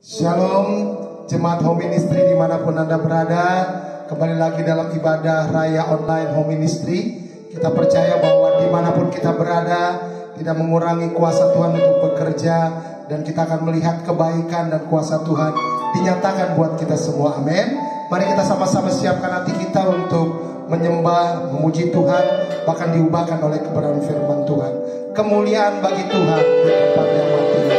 Shalom Jemaat Home Ministry dimanapun Anda berada. Kembali lagi dalam ibadah Raya Online Home Ministry. Kita percaya bahwa dimanapun kita berada tidak mengurangi kuasa Tuhan untuk bekerja, dan kita akan melihat kebaikan dan kuasa Tuhan dinyatakan buat kita semua. Amin. Mari kita sama-sama siapkan hati kita untuk menyembah, memuji Tuhan, bahkan diubahkan oleh kebenaran firman Tuhan. Kemuliaan bagi Tuhan di tempat yang mati.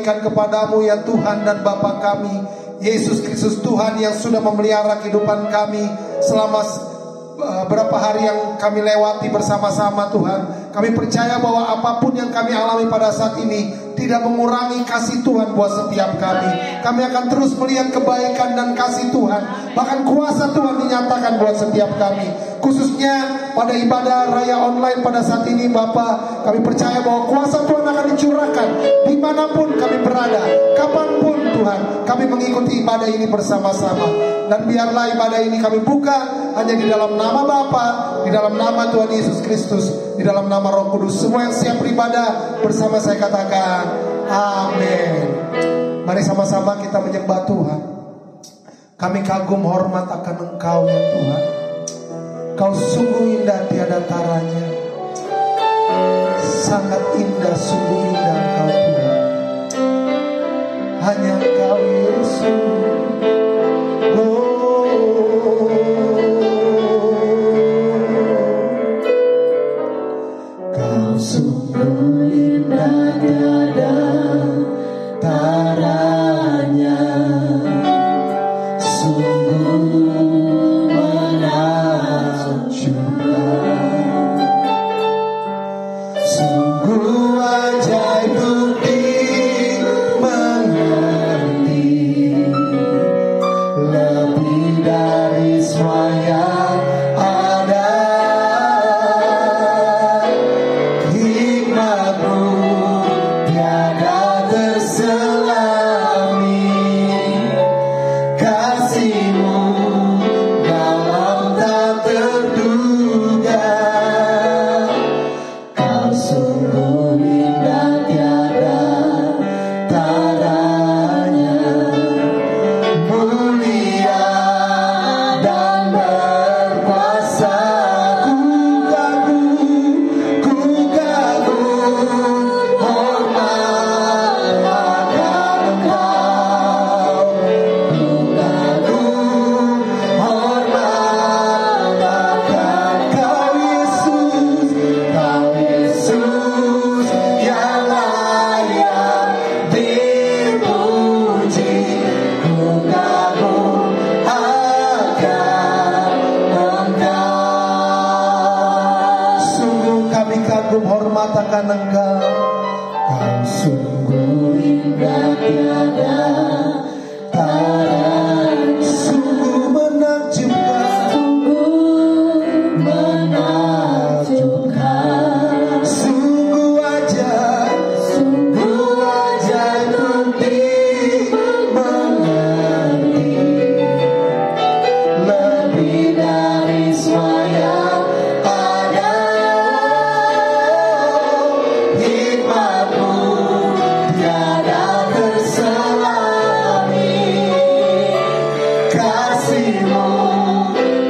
Kepadamu ya Tuhan dan Bapa kami Yesus Kristus, Tuhan yang sudah memelihara kehidupan kami selama berapa hari yang kami lewati bersama-sama. Tuhan, kami percaya bahwa apapun yang kami alami pada saat ini tidak mengurangi kasih Tuhan buat setiap kami. Kami akan terus melihat kebaikan dan kasih Tuhan, bahkan kuasa Tuhan dinyatakan buat setiap kami. Khususnya pada ibadah Raya Online pada saat ini Bapa, kami percaya bahwa kuasa Tuhan akan dicurahkan dimanapun kami berada, kapanpun Tuhan, kami mengikuti ibadah ini bersama-sama. Dan biarlah ibadah ini kami buka hanya di dalam nama Bapa, di dalam nama Tuhan Yesus Kristus, di dalam nama Roh Kudus. Semua yang siap beribadah bersama saya katakan amin. Mari sama-sama kita menyembah Tuhan. Kami kagum hormat akan Engkau ya Tuhan. Kau sungguh indah tiada taranya. Sangat indah, sungguh indah Engkau Tuhan. Hanya Engkau Yesus. Kau sungguh indah tiada taranya. Sungguh Yesus, kagum hormat akan Engkau. Kau sungguh indah tiada tara, sungguh menakjubkan, sungguh ajaib untuk dimengerti, lebih dari semua yang ada. Hikmat-Mu tiada terselami, kasih-Mu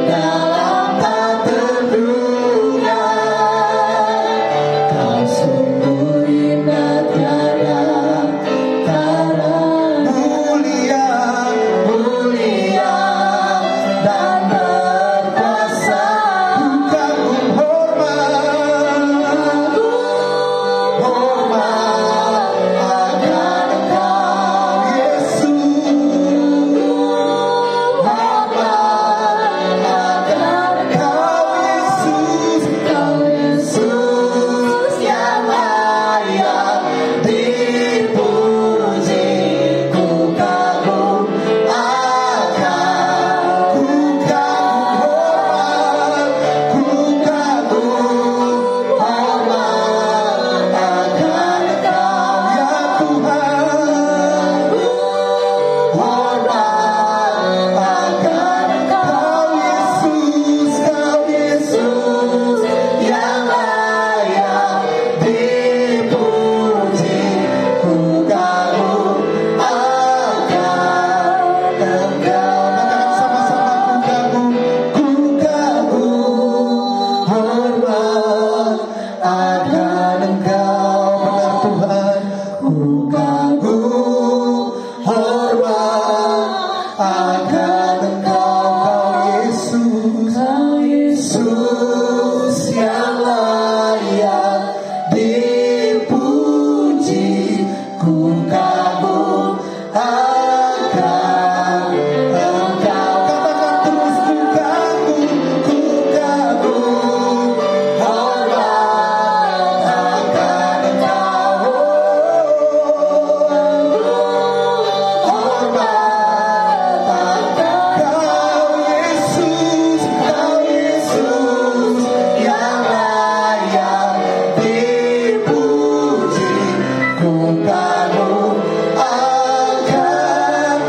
dalam tak terduga. Kau sungguh indah tiada tara, mulia, mulia dan berkuasa. Ku kagum hormat, hormat akan Engkau Yesus, hormat akan Engkau Yesus, Kau Yesus yang layak dipuji. Ku kagum akan, ku kagum hormat, ku kagum hormat akan Engkau ya Tuhan, hormat akan Engkau Yesus, Kau Yesus yang layak dipuji. Ku kagum akan Engkau. Katakan sama-sama, ku kagum hormat akan Engkau. Benar Tuhan, ku kagum hormat akan Engkau, Kau Yesus yang layak dipuji. Ku kagum akan Engkau. Katakan terus, ku kagum hormat akan Engkau. Hormat akan Kau Yesus, Kau Yesus yang layak dipuji. Ku kagum akan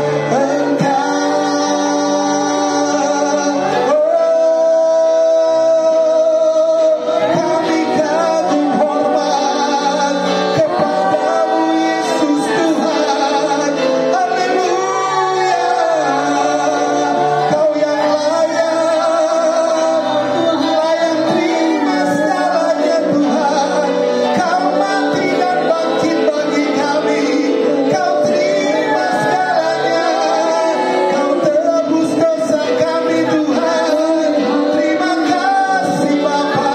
Kami kagum hormat kepadamu Yesus Tuhan. Haleluya. Kau yang layak terima segalanya Tuhan. Kau mati dan bangkit bagi kami. Kau terima segalanya. Kau tebus dosa kami Tuhan. Terima kasih Bapa.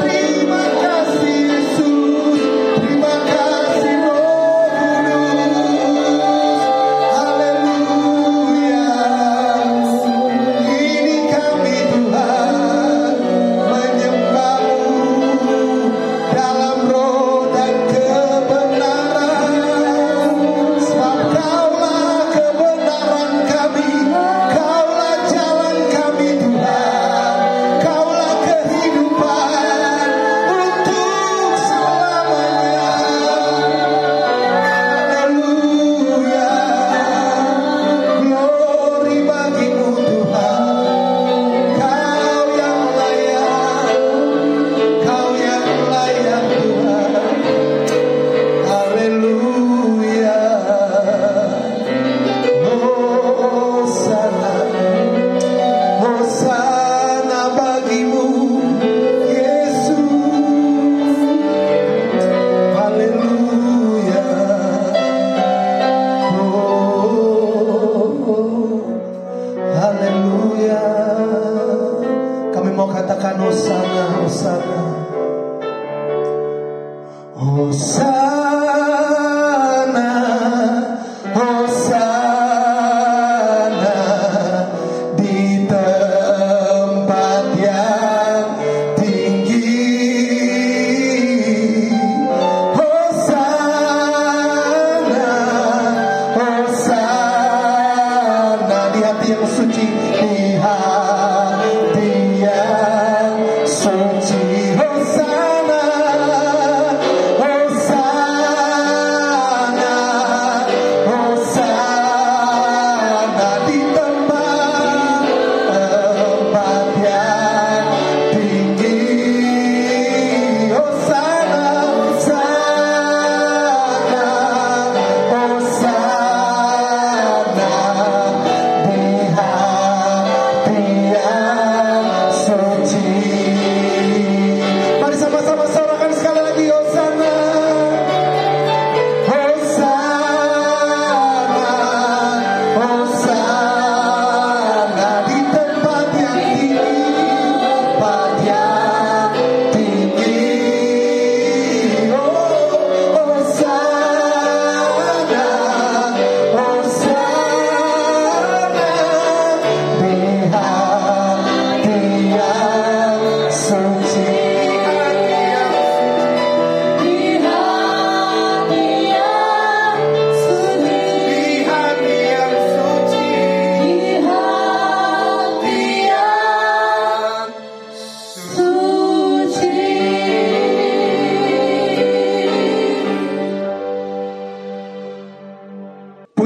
Terima kasih Yesus. Terima kasih Roh Kudus. Haleluya. Ini kami Tuhan menyembah-Mu dalam roh dan kebenaran. Sebab Kaulah kebenaran kami, Kaulah jalan kami Tuhan, Kaulah kehidupan untuk selamanya. Haleluya. Glory bagi-Mu Tuhan. Kau yang layak, Kau yang layak Tuhan. Haleluya. Hosana, Hosana bagi-Mu Yesus. Haleluya. Haleluya. Kami mau katakan Hosana, Hosana. Hosana, Hosana di tempat yang tinggi.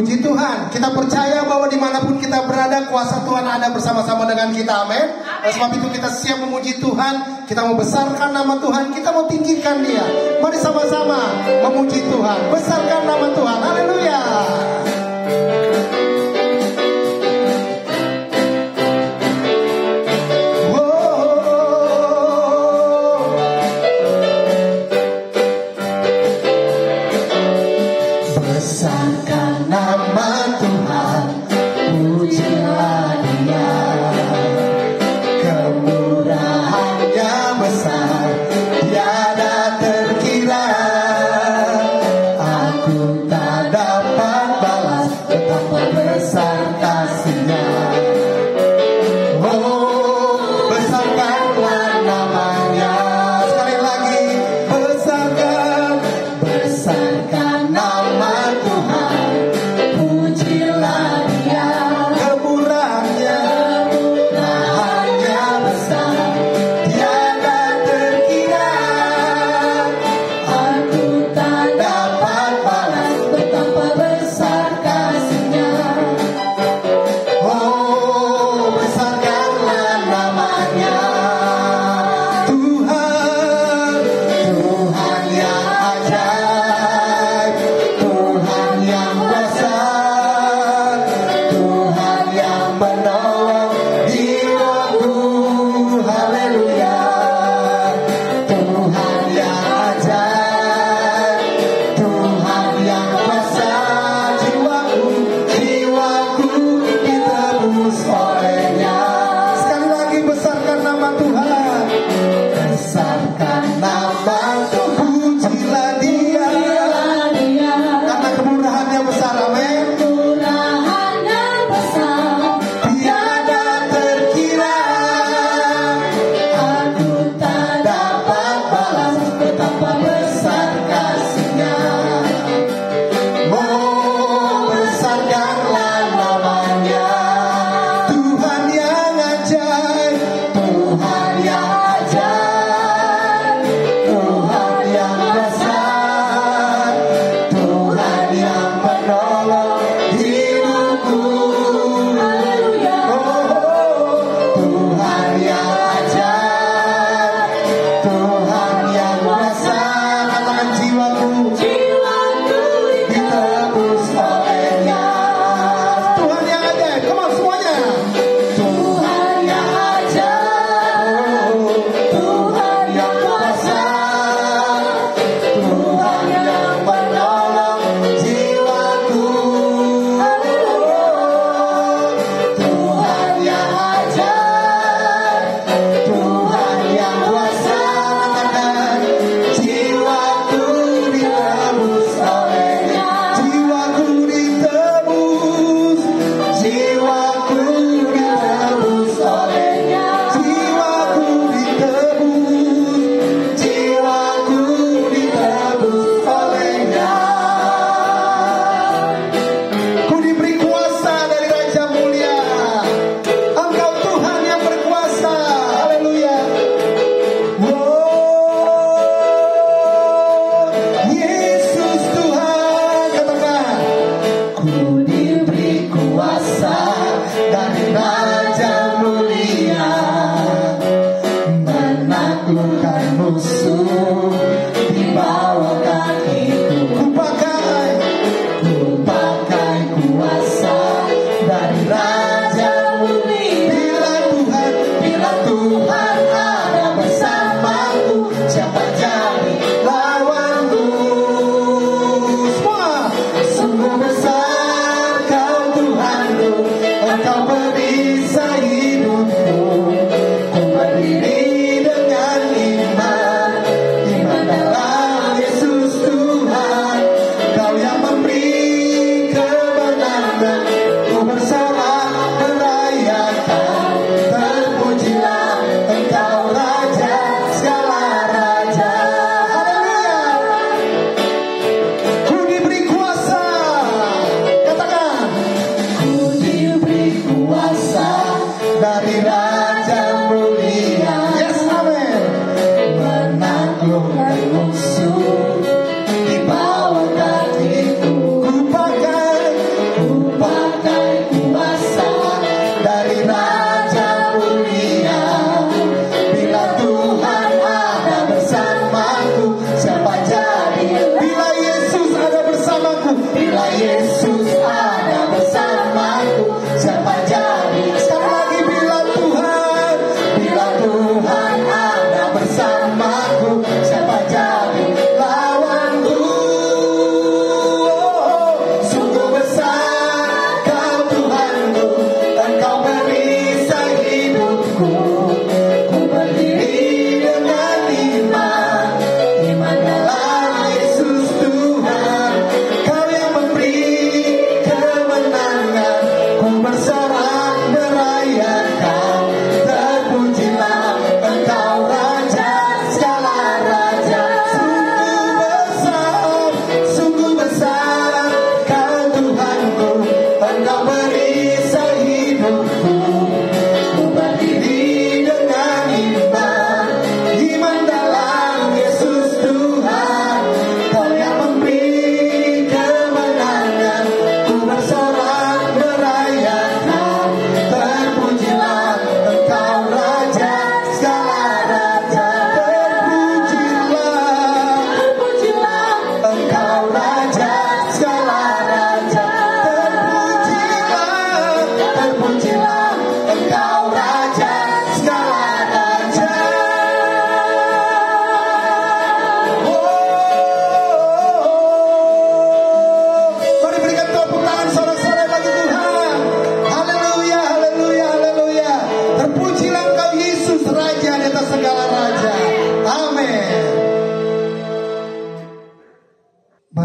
Puji Tuhan, kita percaya bahwa dimanapun kita berada, kuasa Tuhan ada bersama-sama dengan kita, amin. Oleh sebab itu kita siap memuji Tuhan, kita mau besarkan nama Tuhan, kita mau tinggikan Dia. Mari sama-sama memuji Tuhan, besarkan nama Tuhan, haleluya.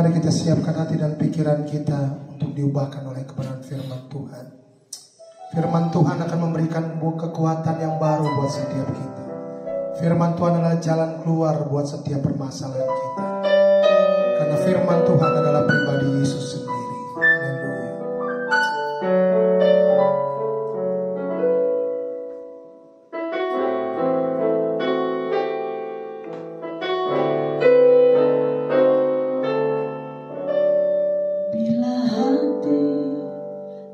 mari kita siapkan hati dan pikiran kita untuk diubahkan oleh kebenaran firman Tuhan. Firman Tuhan akan memberikan kekuatan yang baru buat setiap kita. Firman Tuhan adalah jalan keluar buat setiap permasalahan kita. Karena firman Tuhan adalah pribadi Yesus sendiri. Haleluya. Bila hati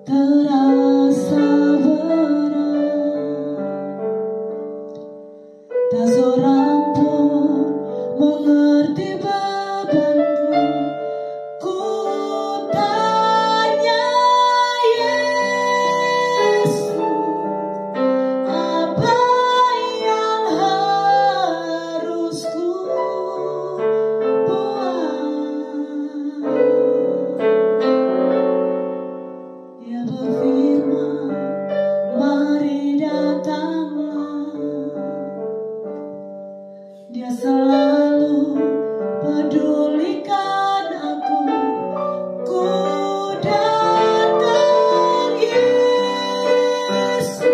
terasa berat, tak seorang pun mengerti bebanku. Ku tanya Yesus, apa yang harus ku buat? Dia berfirman, mari datanglah. Dia selalu pedulikan aku. Ku datang Yesus,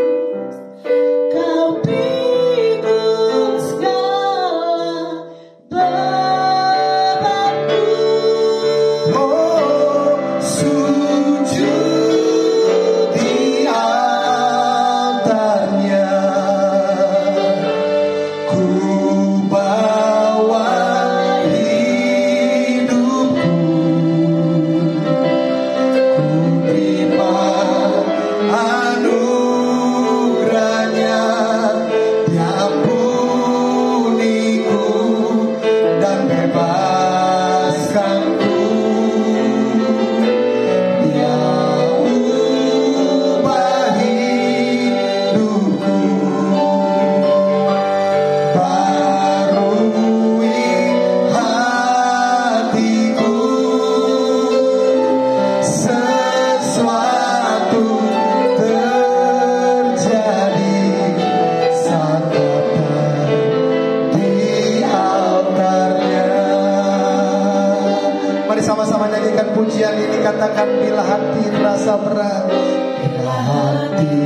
kau pikul segala bebanku. Oh, sujud di altarnya, ku bawa hidupku, ku terima anugerahnya, diampuniku dan bebaskanku. Dia ubah hidupku, barui hatiku, sesuatu terjadi saat datang di altarnya. Mari sama-sama nyanyikan pujian ini, katakan bila hati terasa berat, bila hati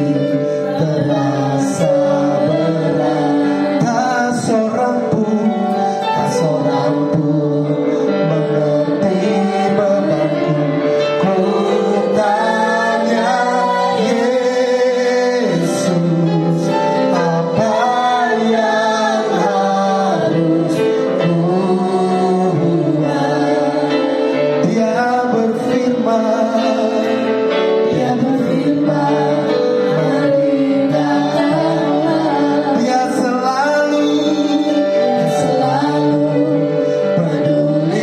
terasa berat, tak seorang pun mengerti bebanku. Ku tanya Yesus, apa yang harus ku buat? Dia berfirman, mari datanglah. Dia selalu peduli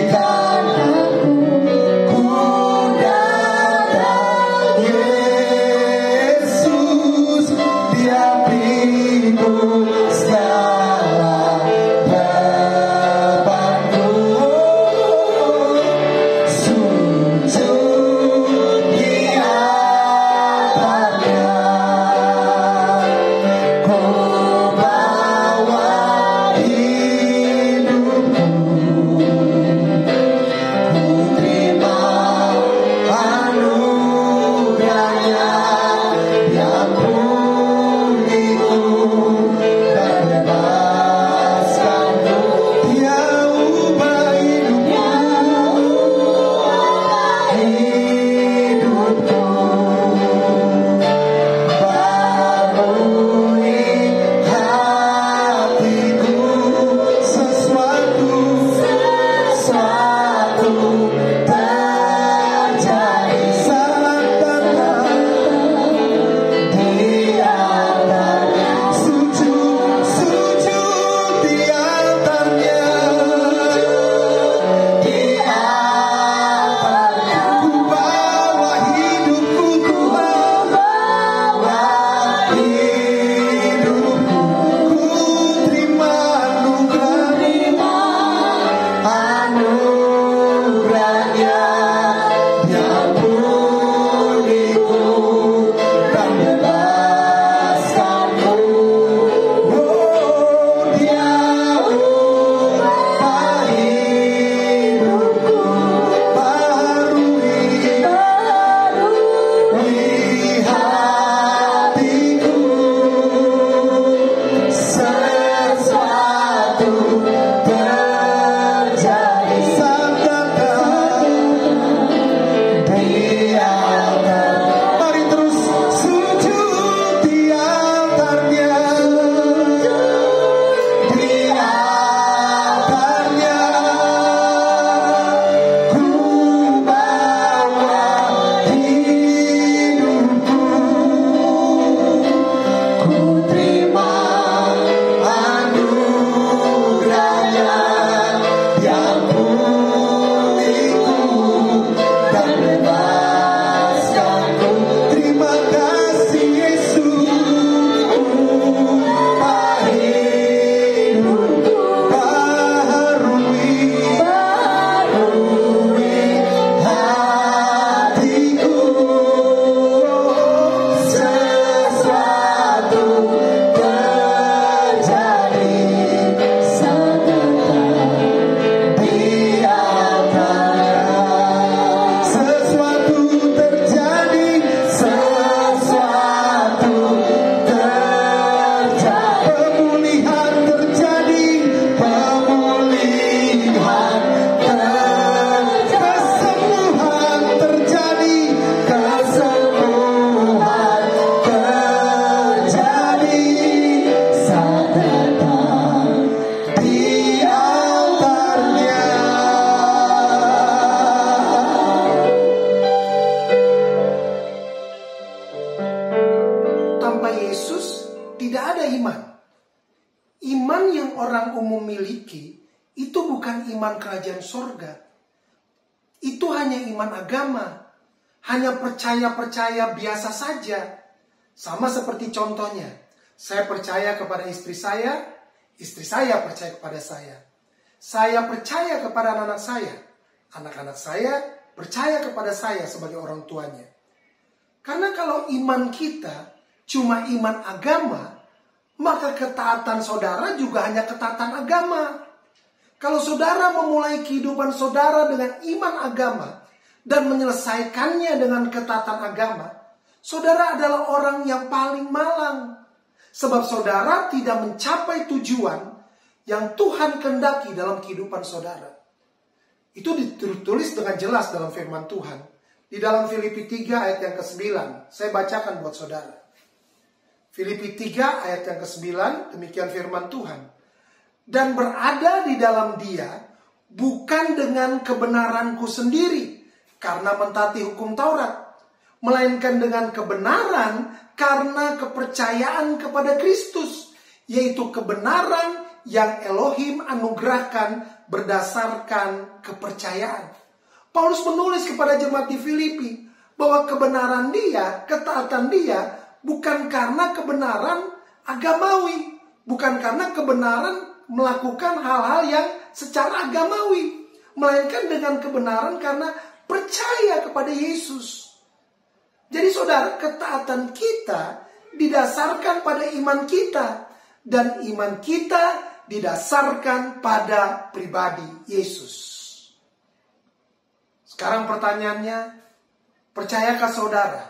kerajaan surga. Itu hanya iman agama. Hanya percaya-percaya biasa saja. Sama seperti contohnya. Saya percaya kepada istri saya percaya kepada saya. Saya percaya kepada anak-anak saya. Anak-anak saya percaya kepada saya sebagai orang tuanya. Karena kalau iman kita cuma iman agama, maka ketaatan saudara juga hanya ketaatan agama. Kalau saudara memulai kehidupan saudara dengan iman agama dan menyelesaikannya dengan ketaatan agama, saudara adalah orang yang paling malang. Sebab saudara tidak mencapai tujuan yang Tuhan kehendaki dalam kehidupan saudara. Itu ditulis dengan jelas dalam firman Tuhan. Di dalam Filipi 3 ayat yang ke-9. Saya bacakan buat saudara. Filipi 3 ayat yang ke-9, demikian firman Tuhan. Dan berada di dalam Dia, bukan dengan kebenaranku sendiri, karena mentaati hukum Taurat, melainkan dengan kebenaran karena kepercayaan kepada Kristus, yaitu kebenaran yang Elohim anugerahkan berdasarkan kepercayaan. Paulus menulis kepada jemaat di Filipi bahwa kebenaran dia, ketaatan dia, bukan karena kebenaran agamawi, bukan karena kebenaran melakukan hal-hal yang secara agamawi, melainkan dengan kebenaran karena percaya kepada Yesus. Jadi saudara, ketaatan kita didasarkan pada iman kita, dan iman kita didasarkan pada pribadi Yesus. Sekarang pertanyaannya, percayakah saudara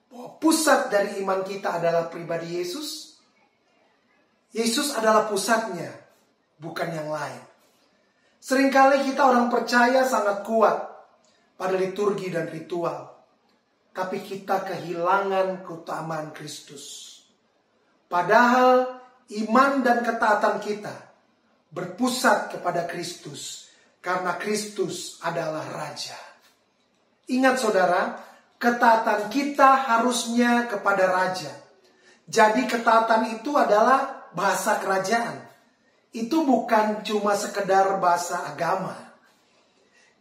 bahwa pusat dari iman kita adalah pribadi Yesus? Yesus adalah pusatnya, bukan yang lain. Seringkali kita orang percaya sangat kuat pada liturgi dan ritual, tapi kita kehilangan keutamaan Kristus. Padahal iman dan ketaatan kita berpusat kepada Kristus, karena Kristus adalah Raja. Ingat saudara, ketaatan kita harusnya kepada Raja. Jadi ketaatan itu adalah bahasa kerajaan. Itu bukan cuma sekedar bahasa agama.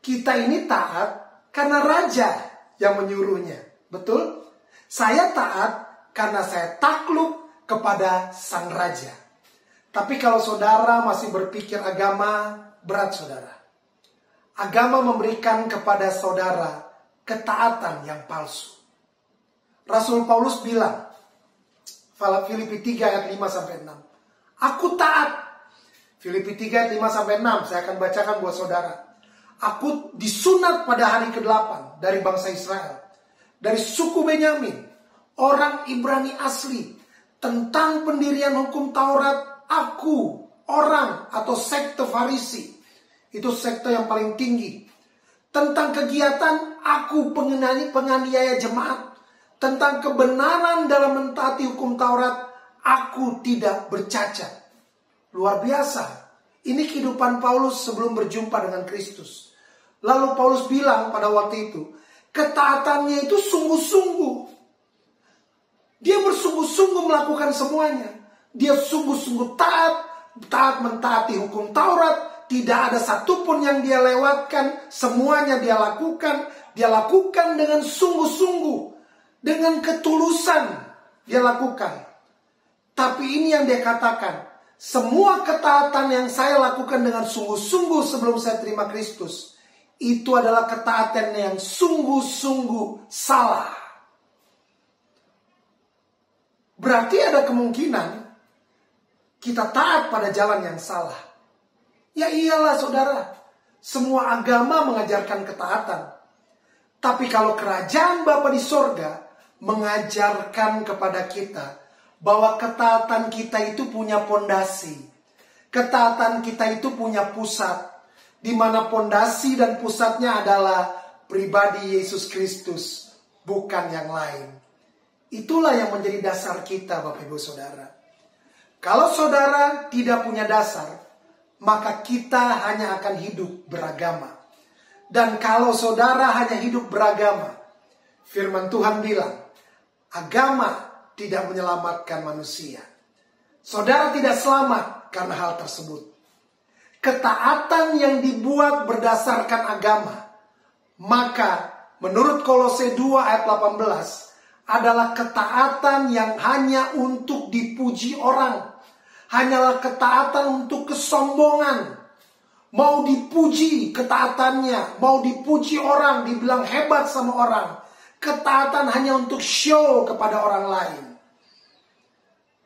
Kita ini taat karena Raja yang menyuruhnya. Betul? Saya taat karena saya takluk kepada Sang Raja. Tapi kalau saudara masih berpikir agama, berat saudara. Agama memberikan kepada saudara ketaatan yang palsu. Rasul Paulus bilang, Filipi 3 ayat 5-6. Aku taat. Filipi 3 ayat 5-6, saya akan bacakan buat saudara. Aku disunat pada hari ke-8 dari bangsa Israel, dari suku Benyamin, orang Ibrani asli. Tentang pendirian hukum Taurat, aku orang atau sekte Farisi. Itu sekte yang paling tinggi. Tentang kegiatan, aku penganiaya jemaat. Tentang kebenaran dalam mentaati hukum Taurat, aku tidak bercacat. Luar biasa. Ini kehidupan Paulus sebelum berjumpa dengan Kristus. Lalu Paulus bilang pada waktu itu, ketaatannya itu sungguh-sungguh. Dia bersungguh-sungguh melakukan semuanya. Dia sungguh-sungguh taat mentaati hukum Taurat. Tidak ada satupun yang dia lewatkan. Semuanya dia lakukan. Dia lakukan dengan sungguh-sungguh. Dengan ketulusan dia lakukan. Tapi ini yang dia katakan. Semua ketaatan yang saya lakukan dengan sungguh-sungguh sebelum saya terima Kristus, itu adalah ketaatan yang sungguh-sungguh salah. Berarti ada kemungkinan kita taat pada jalan yang salah. Ya iyalah saudara, semua agama mengajarkan ketaatan. Tapi kalau kerajaan Bapa di sorga mengajarkan kepada kita bahwa ketaatan kita itu punya pondasi. Ketaatan kita itu punya pusat. Di mana pondasi dan pusatnya adalah pribadi Yesus Kristus, bukan yang lain. Itulah yang menjadi dasar kita, Bapak Ibu Saudara. Kalau saudara tidak punya dasar, maka kita hanya akan hidup beragama. Dan kalau saudara hanya hidup beragama, firman Tuhan bilang, agama tidak menyelamatkan manusia. Saudara tidak selamat karena hal tersebut. ketaatan yang dibuat berdasarkan agama, maka menurut Kolose 2 ayat 18 adalah ketaatan yang hanya untuk dipuji orang. Hanyalah ketaatan untuk kesombongan. Mau dipuji ketaatannya, mau dipuji orang, dibilang hebat sama orang. Ketaatan hanya untuk show kepada orang lain.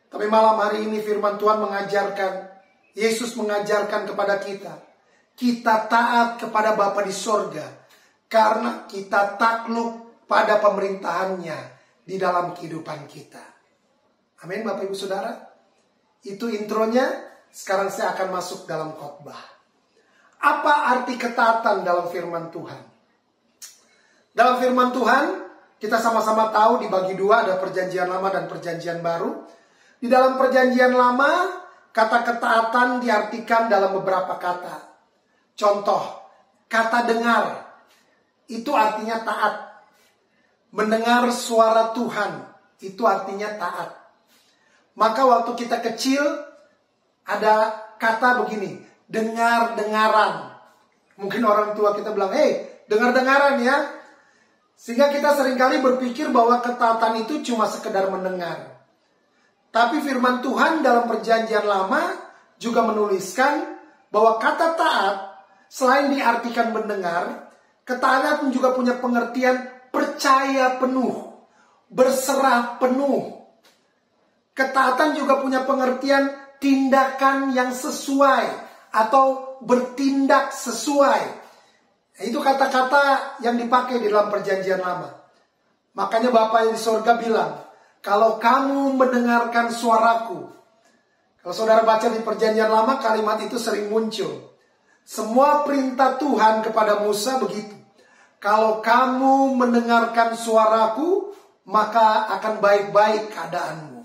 Tapi malam hari ini firman Tuhan mengajarkan, Yesus mengajarkan kepada kita taat kepada Bapa di sorga, karena kita takluk pada pemerintahannya di dalam kehidupan kita. Amin Bapak Ibu Saudara. Itu intronya. Sekarang saya akan masuk dalam khotbah. Apa arti ketaatan dalam firman Tuhan? Dalam firman Tuhan, kita sama-sama tahu dibagi dua, ada perjanjian lama dan perjanjian baru. Di dalam perjanjian lama, kata ketaatan diartikan dalam beberapa kata. Contoh, kata dengar, itu artinya taat. Mendengar suara Tuhan, itu artinya taat. Maka waktu kita kecil, ada kata begini, dengar-dengaran. Mungkin orang tua kita bilang, hey, dengar-dengaran ya. Sehingga kita seringkali berpikir bahwa ketaatan itu cuma sekedar mendengar. Tapi firman Tuhan dalam perjanjian lama juga menuliskan bahwa kata taat selain diartikan mendengar, ketaatan juga punya pengertian percaya penuh, berserah penuh. Ketaatan juga punya pengertian tindakan yang sesuai atau bertindak sesuai. Itu kata-kata yang dipakai di dalam perjanjian lama. Makanya Bapa yang di sorga bilang, kalau kamu mendengarkan suaraku. Kalau saudara baca di perjanjian lama, kalimat itu sering muncul. Semua perintah Tuhan kepada Musa begitu. Kalau kamu mendengarkan suaraku, maka akan baik-baik keadaanmu.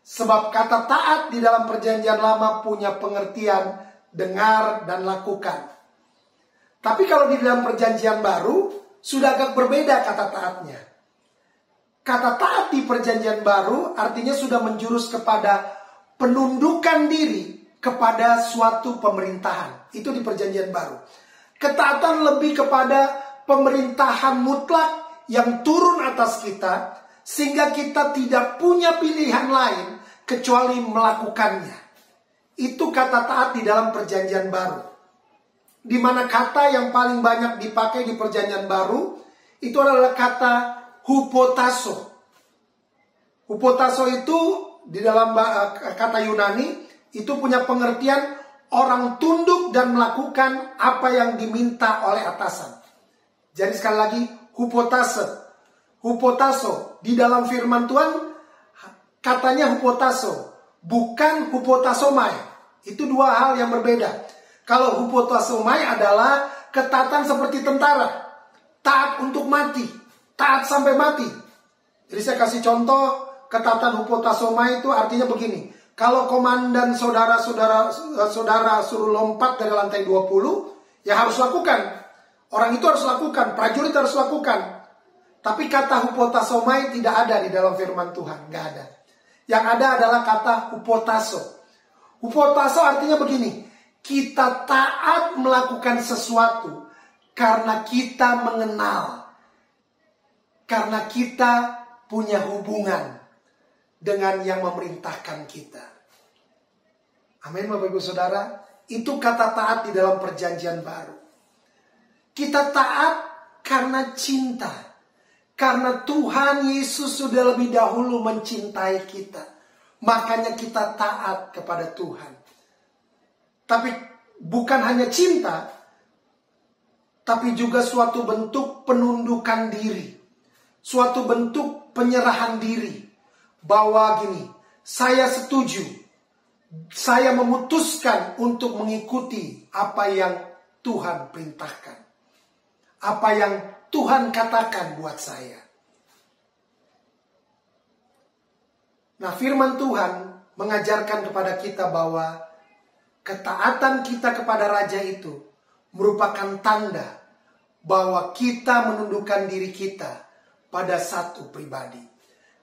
Sebab kata taat di dalam perjanjian lama punya pengertian dengar dan lakukan. Tapi kalau di dalam perjanjian baru, sudah agak berbeda kata taatnya. Kata taat di perjanjian baru artinya sudah menjurus kepada penundukan diri kepada suatu pemerintahan. Itu di perjanjian baru. Ketaatan lebih kepada pemerintahan mutlak yang turun atas kita, sehingga kita tidak punya pilihan lain kecuali melakukannya. Itu kata taat di dalam perjanjian baru. Di mana kata yang paling banyak dipakai di perjanjian baru itu adalah kata hupotasso. Hupotasso itu di dalam kata Yunani itu punya pengertian orang tunduk dan melakukan apa yang diminta oleh atasan. Jadi sekali lagi hupotasso. Hupotasso di dalam firman Tuhan katanya hupotasso, bukan hupotassomai. Itu dua hal yang berbeda. Kalau hupotassomai adalah ketaatan seperti tentara, taat untuk mati, taat sampai mati. Jadi saya kasih contoh, ketaatan hupotassomai itu artinya begini. Kalau komandan saudara suruh lompat dari lantai 20, ya harus lakukan. Orang itu harus lakukan, prajurit harus lakukan. Tapi kata hupotassomai tidak ada di dalam firman Tuhan, nggak ada. Yang ada adalah kata hupotasso. Hupotasso artinya begini, kita taat melakukan sesuatu karena kita mengenal, karena kita punya hubungan dengan yang memerintahkan kita. Amin Bapak Ibu Saudara. Itu kata taat di dalam perjanjian baru. Kita taat karena cinta. Karena Tuhan Yesus sudah lebih dahulu mencintai kita. Makanya kita taat kepada Tuhan. Tapi bukan hanya cinta, tapi juga suatu bentuk penundukan diri. Suatu bentuk penyerahan diri. Bahwa gini, saya setuju, saya memutuskan untuk mengikuti apa yang Tuhan perintahkan. Apa yang Tuhan katakan buat saya. Nah, firman Tuhan mengajarkan kepada kita bahwa ketaatan kita kepada Raja itu merupakan tanda bahwa kita menundukkan diri kita pada satu pribadi.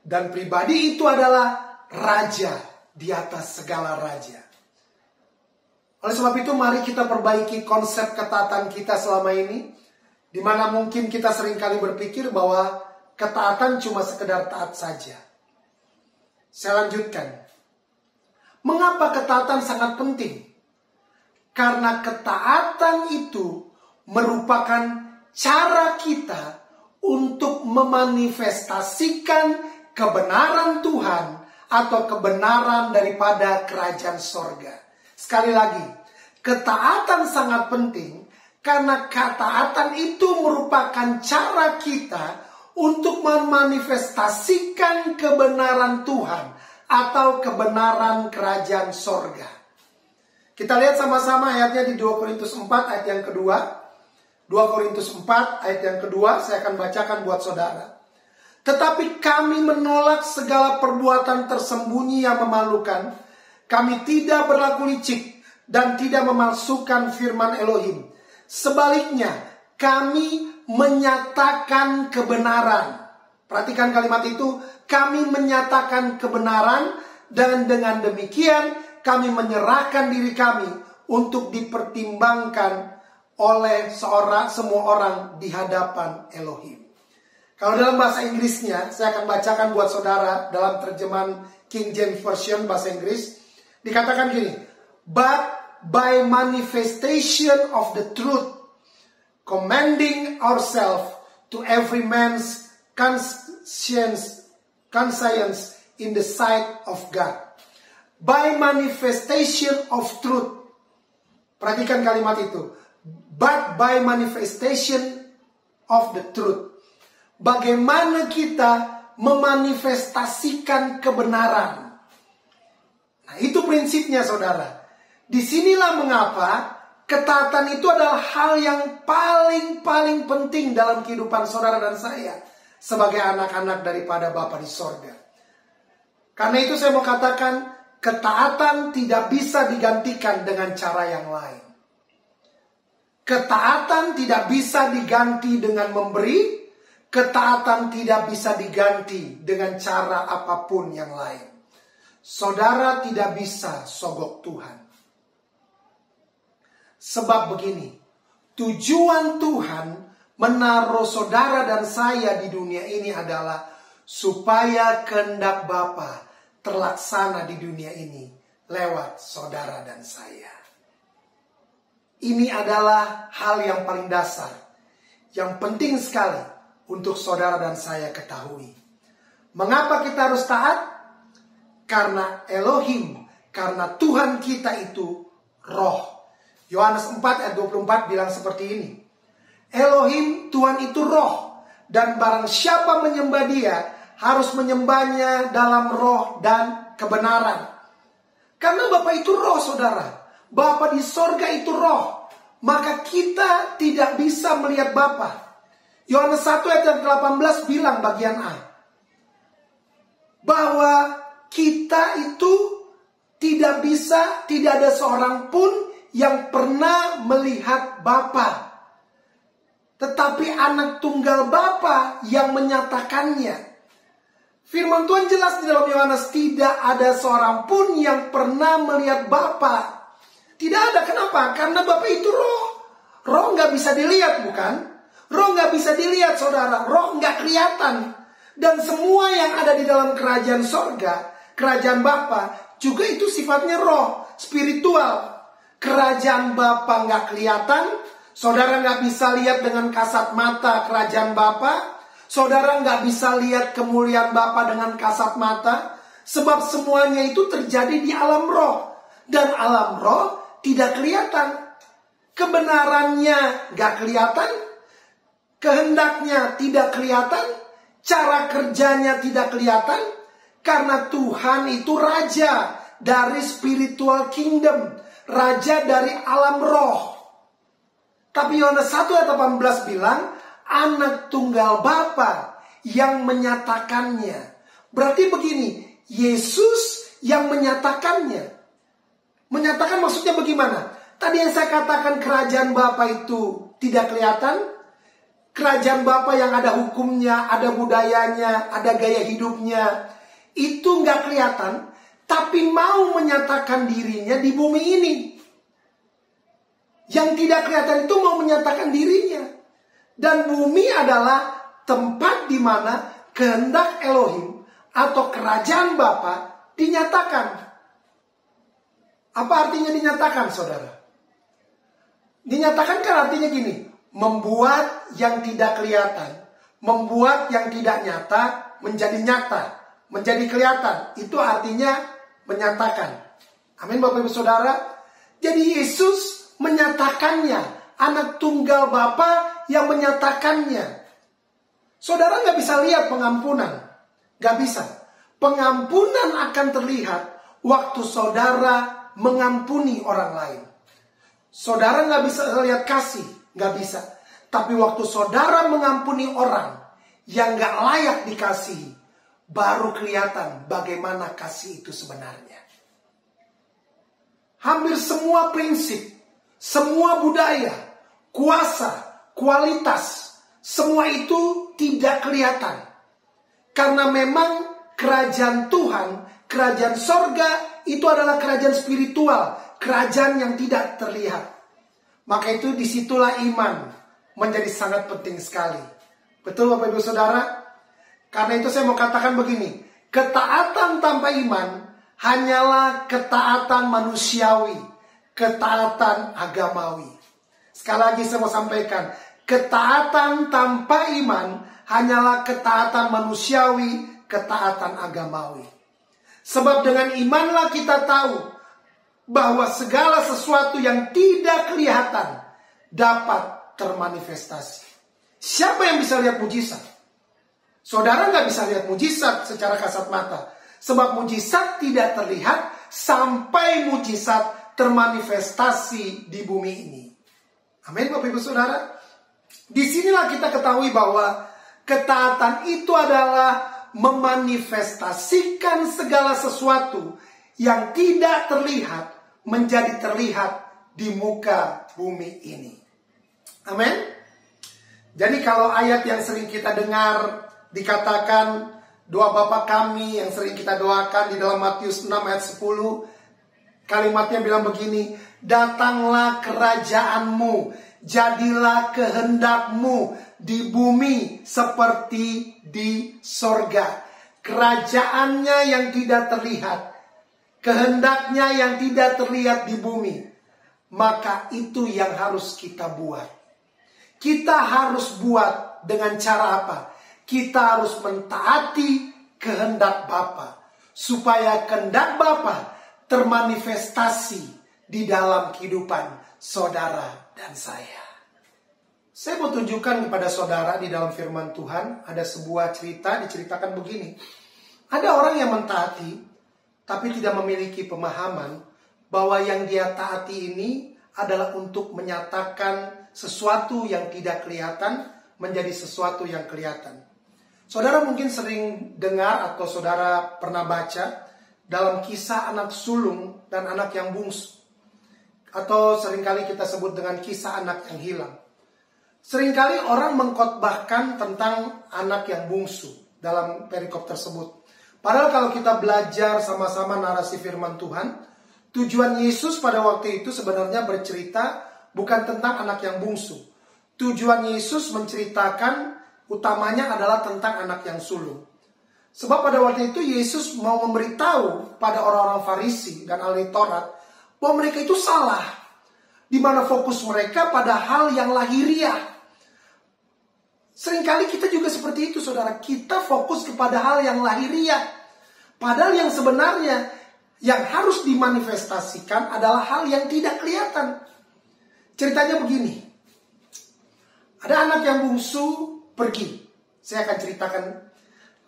Dan pribadi itu adalah Raja di atas segala raja. Oleh sebab itu mari kita perbaiki konsep ketaatan kita selama ini, di mana mungkin kita seringkali berpikir bahwa ketaatan cuma sekedar taat saja. Saya lanjutkan. Mengapa ketaatan sangat penting? Karena ketaatan itu merupakan cara kita untuk memanifestasikan kebenaran Tuhan atau kebenaran daripada kerajaan sorga. Sekali lagi, ketaatan sangat penting karena ketaatan itu merupakan cara kita untuk memanifestasikan kebenaran Tuhan atau kebenaran kerajaan sorga. Kita lihat sama-sama ayatnya di 2 Korintus 4 ayat yang kedua. 2 Korintus 4 ayat yang kedua saya akan bacakan buat saudara. Tetapi kami menolak segala perbuatan tersembunyi yang memalukan. Kami tidak berlaku licik dan tidak memalsukan firman Elohim. Sebaliknya, kami menyatakan kebenaran. Perhatikan kalimat itu, kami menyatakan kebenaran dan dengan demikian kami menyerahkan diri kami untuk dipertimbangkan oleh semua orang di hadapan Elohim. Kalau dalam bahasa Inggrisnya, saya akan bacakan buat saudara dalam terjemahan King James Version bahasa Inggris. Dikatakan gini, but by manifestation of the truth, commending ourselves to every man's conscience in the sight of God. By manifestation of truth. Perhatikan kalimat itu. But by manifestation of the truth. Bagaimana kita memanifestasikan kebenaran. Nah, itu prinsipnya saudara. Disinilah mengapa ketaatan itu adalah hal yang paling penting dalam kehidupan saudara dan saya sebagai anak-anak daripada Bapa di sorga. Karena itu saya mau katakan, ketaatan tidak bisa digantikan dengan cara yang lain. Ketaatan tidak bisa diganti dengan memberi. Ketaatan tidak bisa diganti dengan cara apapun yang lain. Saudara tidak bisa sogok Tuhan. Sebab begini, tujuan Tuhan menaruh saudara dan saya di dunia ini adalah supaya kehendak Bapa terlaksana di dunia ini lewat saudara dan saya. Ini adalah hal yang paling dasar, yang penting sekali untuk saudara dan saya ketahui. Mengapa kita harus taat? Karena Elohim, karena Tuhan kita itu roh. Yohanes 4 ayat 24 bilang seperti ini. Elohim, Tuhan itu roh. Dan barang siapa menyembah dia, harus menyembahnya dalam roh dan kebenaran. Karena Bapa itu roh saudara. Bapa di sorga itu roh. Maka kita tidak bisa melihat Bapa. Yohanes 1 ayat 18 bilang bagian A. Bahwa kita itu tidak bisa, tidak ada seorang pun yang pernah melihat Bapa. Tetapi anak tunggal Bapa yang menyatakannya. Firman Tuhan jelas di dalam Yohanes, tidak ada seorang pun yang pernah melihat Bapa. Tidak ada, kenapa? Karena Bapa itu roh. Roh nggak bisa dilihat, bukan? Roh nggak bisa dilihat, saudara. Roh nggak kelihatan. Dan semua yang ada di dalam kerajaan sorga, kerajaan Bapa, juga itu sifatnya roh, spiritual. Kerajaan Bapa nggak kelihatan. Saudara nggak bisa lihat dengan kasat mata kerajaan Bapa. Saudara nggak bisa lihat kemuliaan Bapa dengan kasat mata. Sebab semuanya itu terjadi di alam roh. Dan alam roh tidak kelihatan. Kebenarannya nggak kelihatan. Kehendaknya tidak kelihatan. Cara kerjanya tidak kelihatan. Karena Tuhan itu raja dari spiritual kingdom. Raja dari alam roh. Tapi Yohanes 1 ayat 18 bilang, anak tunggal Bapa yang menyatakannya. Berarti begini, Yesus yang menyatakannya. Menyatakan maksudnya bagaimana? Tadi yang saya katakan kerajaan Bapa itu tidak kelihatan. Kerajaan Bapa yang ada hukumnya, ada budayanya, ada gaya hidupnya. Itu nggak kelihatan. Tapi mau menyatakan dirinya di bumi ini. Yang tidak kelihatan itu mau menyatakan dirinya. Dan bumi adalah tempat di mana kehendak Elohim atau kerajaan Bapa dinyatakan. Apa artinya dinyatakan, saudara? Dinyatakan kan artinya gini, membuat yang tidak kelihatan, membuat yang tidak nyata menjadi nyata, menjadi kelihatan. Itu artinya menyatakan. Amin, Bapak Ibu Saudara. Jadi Yesus menyatakannya, anak tunggal Bapa yang menyatakannya. Saudara nggak bisa lihat pengampunan, nggak bisa. Pengampunan akan terlihat waktu saudara mengampuni orang lain. Saudara nggak bisa lihat kasih, nggak bisa. Tapi waktu saudara mengampuni orang yang nggak layak dikasihi, baru kelihatan bagaimana kasih itu sebenarnya. Hampir semua prinsip, semua budaya, kuasa, kualitas, semua itu tidak kelihatan. Karena memang kerajaan Tuhan, kerajaan sorga itu adalah kerajaan spiritual, kerajaan yang tidak terlihat. Maka itu disitulah iman menjadi sangat penting sekali. Betul Bapak Ibu Saudara? Karena itu saya mau katakan begini, ketaatan tanpa iman hanyalah ketaatan manusiawi, ketaatan agamawi. Sekali lagi saya mau sampaikan, ketaatan tanpa iman hanyalah ketaatan manusiawi, ketaatan agamawi. Sebab dengan imanlah kita tahu bahwa segala sesuatu yang tidak kelihatan dapat termanifestasi. Siapa yang bisa lihat mujizat? Saudara nggak bisa lihat mujizat secara kasat mata. Sebab mujizat tidak terlihat sampai mujizat termanifestasi di bumi ini. Amin Bapak Ibu Saudara. Disinilah kita ketahui bahwa ketaatan itu adalah memanifestasikan segala sesuatu yang tidak terlihat menjadi terlihat di muka bumi ini. Amin. Jadi kalau ayat yang sering kita dengar dikatakan doa Bapa kami yang sering kita doakan di dalam Matius 6 ayat 10, kalimatnya bilang begini, datanglah kerajaanmu, jadilah kehendakmu di bumi seperti di sorga. Kerajaannya yang tidak terlihat, kehendaknya yang tidak terlihat di bumi, maka itu yang harus kita buat. Kita harus buat dengan cara apa? Kita harus mentaati kehendak Bapa, supaya kehendak Bapa termanifestasi di dalam kehidupan saudara dan saya. Saya mau tunjukkan kepada saudara di dalam firman Tuhan, ada sebuah cerita diceritakan begini. Ada orang yang mentaati, tapi tidak memiliki pemahaman bahwa yang dia taati ini adalah untuk menyatakan sesuatu yang tidak kelihatan menjadi sesuatu yang kelihatan. Saudara mungkin sering dengar atau saudara pernah baca dalam kisah anak sulung dan anak yang bungsu. Atau seringkali kita sebut dengan kisah anak yang hilang. Seringkali orang mengkhotbahkan tentang anak yang bungsu dalam perikop tersebut. Padahal kalau kita belajar sama-sama narasi firman Tuhan, tujuan Yesus pada waktu itu sebenarnya bercerita bukan tentang anak yang bungsu. Tujuan Yesus menceritakan utamanya adalah tentang anak yang sulung. Sebab pada waktu itu Yesus mau memberitahu pada orang-orang Farisi dan ahli Taurat bahwa mereka itu salah, di mana fokus mereka pada hal yang lahiriah. Seringkali kita juga seperti itu, saudara. Kita fokus kepada hal yang lahiriah, padahal yang sebenarnya yang harus dimanifestasikan adalah hal yang tidak kelihatan. Ceritanya begini, ada anak yang bungsu pergi. Saya akan ceritakan.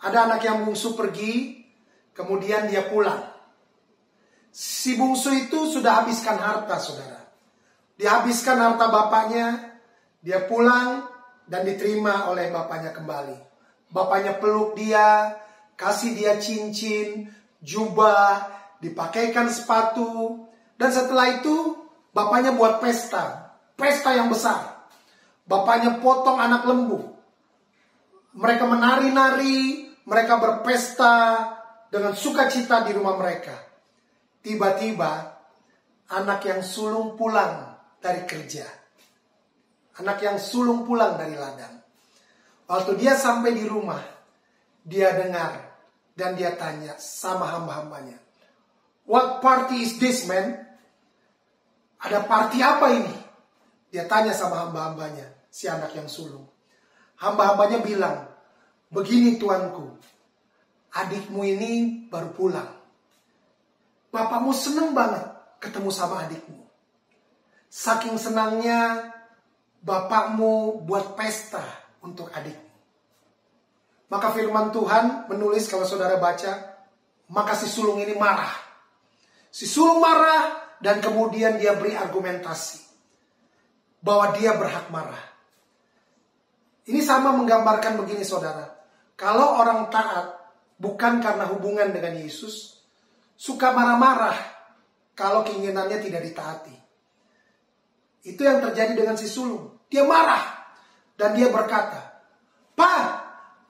Ada anak yang bungsu pergi, kemudian dia pulang. Si bungsu itu sudah habiskan harta, saudara. Dia habiskan harta bapaknya, dia pulang dan diterima oleh bapaknya kembali. Bapaknya peluk dia, kasih dia cincin, jubah, dipakaikan sepatu. Dan setelah itu bapaknya buat pesta yang besar. Bapaknya potong anak lembu. Mereka menari-nari, mereka berpesta dengan sukacita di rumah mereka. Tiba-tiba anak yang sulung pulang dari kerja. Anak yang sulung pulang dari ladang. Waktu dia sampai di rumah, dia dengar dan dia tanya sama hamba-hambanya, "What party is this, man?" Ada party apa ini? Dia tanya sama hamba-hambanya, si anak yang sulung. Hamba-hambanya bilang, "Begini tuanku, adikmu ini baru pulang. Bapakmu seneng banget ketemu sama adikmu. Saking senangnya, bapakmu buat pesta untuk adikmu." Maka firman Tuhan menulis, kalau saudara baca, maka si sulung ini marah. Si sulung marah dan kemudian dia beri argumentasi bahwa dia berhak marah. Ini sama menggambarkan begini saudara. Kalau orang taat bukan karena hubungan dengan Yesus, suka marah-marah kalau keinginannya tidak ditaati. Itu yang terjadi dengan si sulung. Dia marah dan dia berkata, "Pak,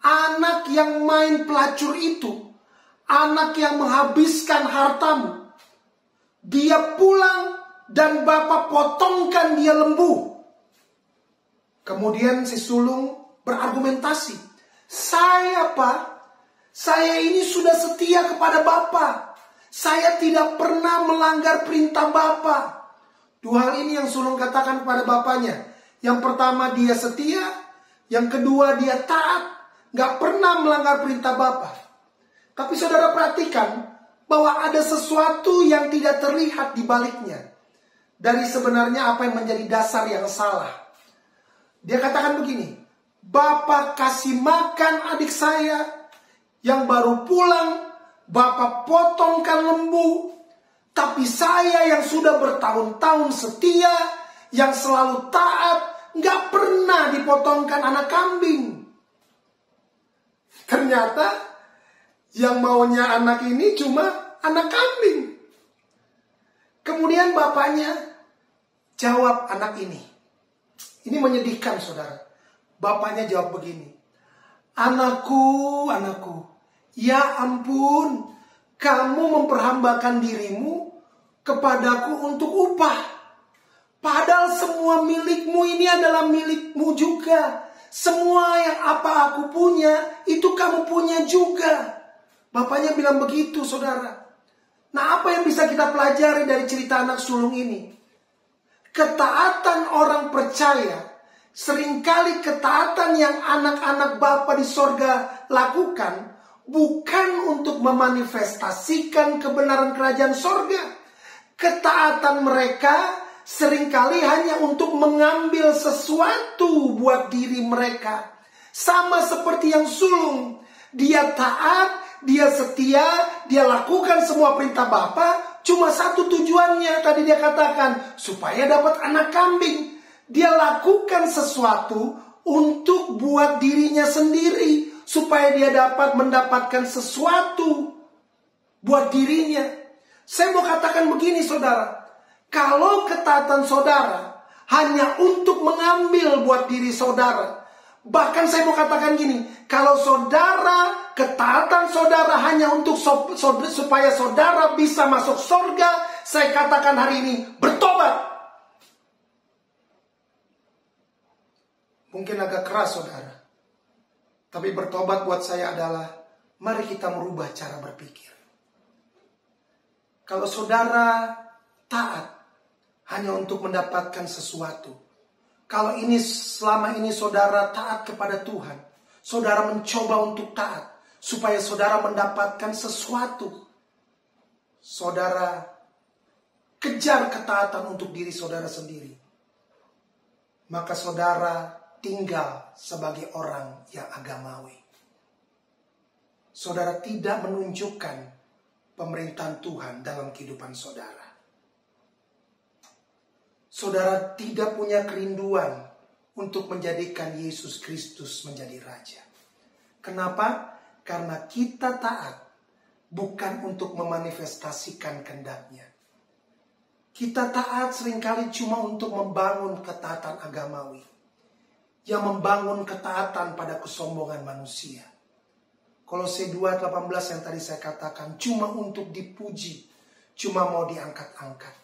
anak yang main pelacur itu, anak yang menghabiskan hartamu, dia pulang dan bapak potongkan dia lembu." Kemudian si sulung berargumentasi, "Saya, Pak, saya ini sudah setia kepada bapak. Saya tidak pernah melanggar perintah bapak." Dua hal ini yang sulung katakan kepada bapaknya. Yang pertama dia setia, yang kedua dia taat, gak pernah melanggar perintah bapak. Tapi saudara perhatikan bahwa ada sesuatu yang tidak terlihat di baliknya dari sebenarnya apa yang menjadi dasar yang salah. Dia katakan begini, "Bapak kasih makan adik saya yang baru pulang, bapak potongkan lembu, tapi saya yang sudah bertahun-tahun setia, yang selalu taat, gak pernah dipotongkan anak kambing." Ternyata yang maunya anak ini cuma anak kambing. Kemudian bapaknya jawab anak ini. Ini menyedihkan saudara. Bapaknya jawab begini, "Anakku, anakku, ya ampun, kamu memperhambakan dirimu kepadaku untuk upah. Padahal semua milikmu ini adalah milikmu juga. Semua yang apa aku punya, itu kamu punya juga." Bapaknya bilang begitu saudara. Nah, apa yang bisa kita pelajari dari cerita anak sulung ini? Ketaatan orang percaya, seringkali ketaatan yang anak-anak Bapa di sorga lakukan, bukan untuk memanifestasikan kebenaran kerajaan sorga. Ketaatan mereka seringkali hanya untuk mengambil sesuatu buat diri mereka. Sama seperti yang sulung, dia taat, dia setia, dia lakukan semua perintah Bapa. Cuma satu tujuannya, tadi dia katakan, supaya dapat anak kambing. Dia lakukan sesuatu untuk buat dirinya sendiri, supaya dia dapat mendapatkan sesuatu buat dirinya. Saya mau katakan begini saudara, kalau ketaatan saudara hanya untuk mengambil buat diri saudara, bahkan saya mau katakan gini, kalau saudara, ketaatan saudara hanya untuk supaya saudara bisa masuk surga, saya katakan hari ini, bertobat. Mungkin agak keras saudara, tapi bertobat buat saya adalah, mari kita merubah cara berpikir. Kalau saudara taat hanya untuk mendapatkan sesuatu, kalau ini selama ini saudara taat kepada Tuhan, saudara mencoba untuk taat supaya saudara mendapatkan sesuatu, saudara kejar ketaatan untuk diri saudara sendiri, maka saudara tinggal sebagai orang yang agamawi. Saudara tidak menunjukkan pemerintahan Tuhan dalam kehidupan saudara. Saudara tidak punya kerinduan untuk menjadikan Yesus Kristus menjadi Raja. Kenapa? Karena kita taat bukan untuk memanifestasikan kehendak-Nya. Kita taat seringkali cuma untuk membangun ketaatan agamawi, yang membangun ketaatan pada kesombongan manusia. Kolose 2:18 yang tadi saya katakan, cuma untuk dipuji, cuma mau diangkat-angkat.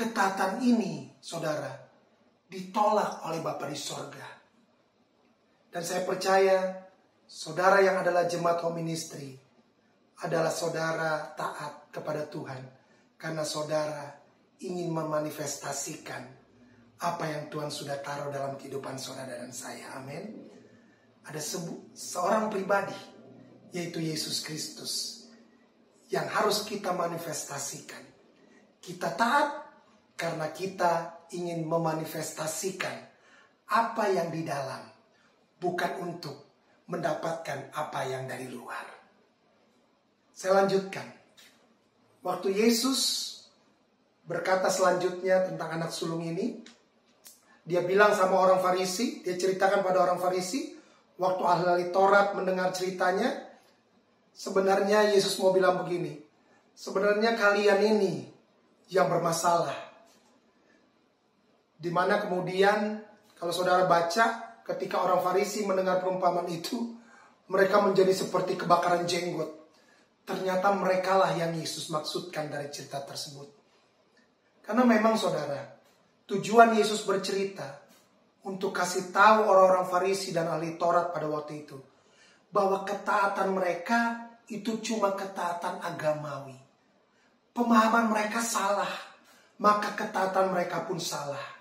Ketaatan ini, saudara, ditolak oleh Bapa di sorga. Dan saya percaya, saudara yang adalah jemaat home ministry, adalah saudara taat kepada Tuhan. Karena saudara ingin memanifestasikan apa yang Tuhan sudah taruh dalam kehidupan saudara dan saya. Amin. Ada seorang pribadi, yaitu Yesus Kristus, yang harus kita manifestasikan. Kita taat karena kita ingin memanifestasikan apa yang di dalam, bukan untuk mendapatkan apa yang dari luar. Saya lanjutkan. Waktu Yesus berkata selanjutnya tentang anak sulung ini, dia bilang sama orang Farisi, dia ceritakan pada orang Farisi, waktu ahli Taurat mendengar ceritanya, sebenarnya Yesus mau bilang begini, sebenarnya kalian ini yang bermasalah. Dimana kemudian, kalau saudara baca, ketika orang Farisi mendengar perumpamaan itu, mereka menjadi seperti kebakaran jenggot. Ternyata merekalah yang Yesus maksudkan dari cerita tersebut. Karena memang saudara, tujuan Yesus bercerita untuk kasih tahu orang-orang Farisi dan ahli Taurat pada waktu itu, bahwa ketaatan mereka itu cuma ketaatan agamawi. Pemahaman mereka salah, maka ketaatan mereka pun salah.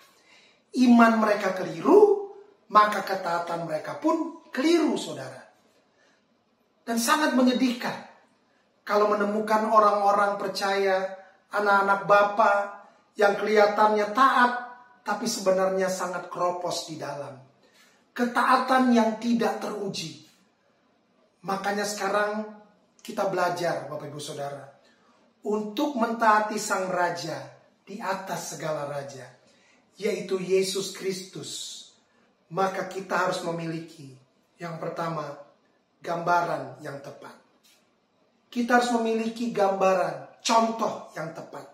Iman mereka keliru, maka ketaatan mereka pun keliru, saudara. Dan sangat menyedihkan kalau menemukan orang-orang percaya, anak-anak Bapa yang kelihatannya taat, tapi sebenarnya sangat keropos di dalam. Ketaatan yang tidak teruji. Makanya sekarang kita belajar, Bapak Ibu Saudara, untuk mentaati Sang Raja di atas segala raja, yaitu Yesus Kristus. Maka kita harus memiliki, yang pertama, gambaran yang tepat. Kita harus memiliki gambaran, contoh yang tepat,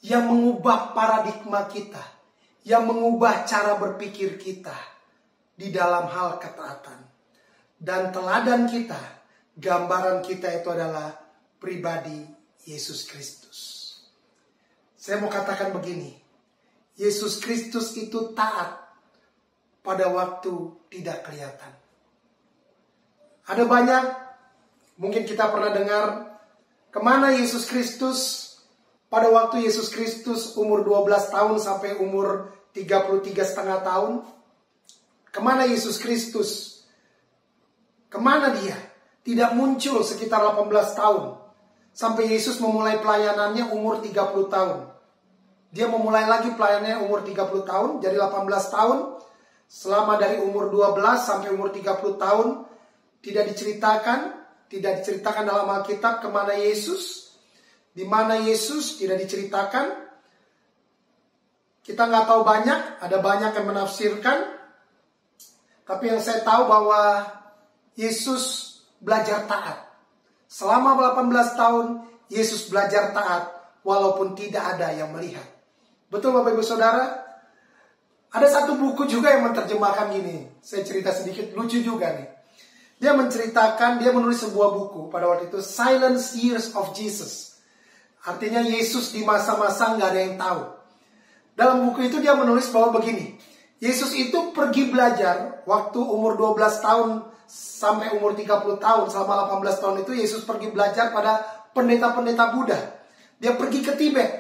yang mengubah paradigma kita, yang mengubah cara berpikir kita di dalam hal ketaatan. Dan teladan kita, gambaran kita itu adalah pribadi Yesus Kristus. Saya mau katakan begini, Yesus Kristus itu taat pada waktu tidak kelihatan. Ada banyak, mungkin kita pernah dengar, kemana Yesus Kristus pada waktu Yesus Kristus umur 12 tahun sampai umur 33,5 tahun. Kemana Yesus Kristus? Kemana dia? Tidak muncul sekitar 18 tahun. Sampai Yesus memulai pelayanannya umur 30 tahun. Dia memulai lagi pelayanannya umur 30 tahun, jadi 18 tahun. Selama dari umur 12 sampai umur 30 tahun, tidak diceritakan dalam Alkitab kemana Yesus. Di mana Yesus tidak diceritakan. Kita nggak tahu banyak, ada banyak yang menafsirkan. Tapi yang saya tahu bahwa Yesus belajar taat. Selama 18 tahun, Yesus belajar taat walaupun tidak ada yang melihat. Betul Bapak Ibu Saudara? Ada satu buku juga yang menerjemahkan gini. Saya cerita sedikit, lucu juga nih. Dia menulis sebuah buku pada waktu itu, Silent Years of Jesus. Artinya Yesus di masa-masa nggak ada yang tahu. Dalam buku itu dia menulis bahwa begini, Yesus itu pergi belajar waktu umur 12 tahun sampai umur 30 tahun. Selama 18 tahun itu Yesus pergi belajar pada pendeta-pendeta Buddha. Dia pergi ke Tibet.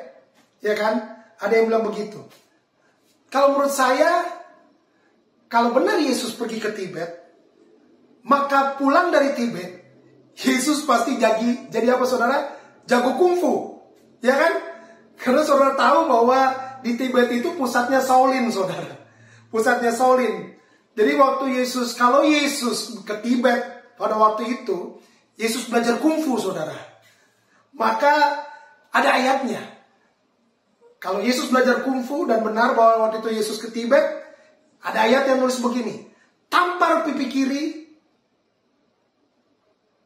Ya kan? Ada yang bilang begitu. Kalau menurut saya, kalau benar Yesus pergi ke Tibet, maka pulang dari Tibet, Yesus pasti jadi apa saudara? Jago kungfu. Ya kan? Karena saudara tahu bahwa di Tibet itu pusatnya Shaolin, saudara. Pusatnya Shaolin. Jadi kalau Yesus ke Tibet pada waktu itu, Yesus belajar kungfu, saudara. Maka ada ayatnya. Kalau Yesus belajar kungfu dan benar bahwa waktu itu Yesus ke Tibet, ada ayat yang nulis begini. Tampar pipi kiri,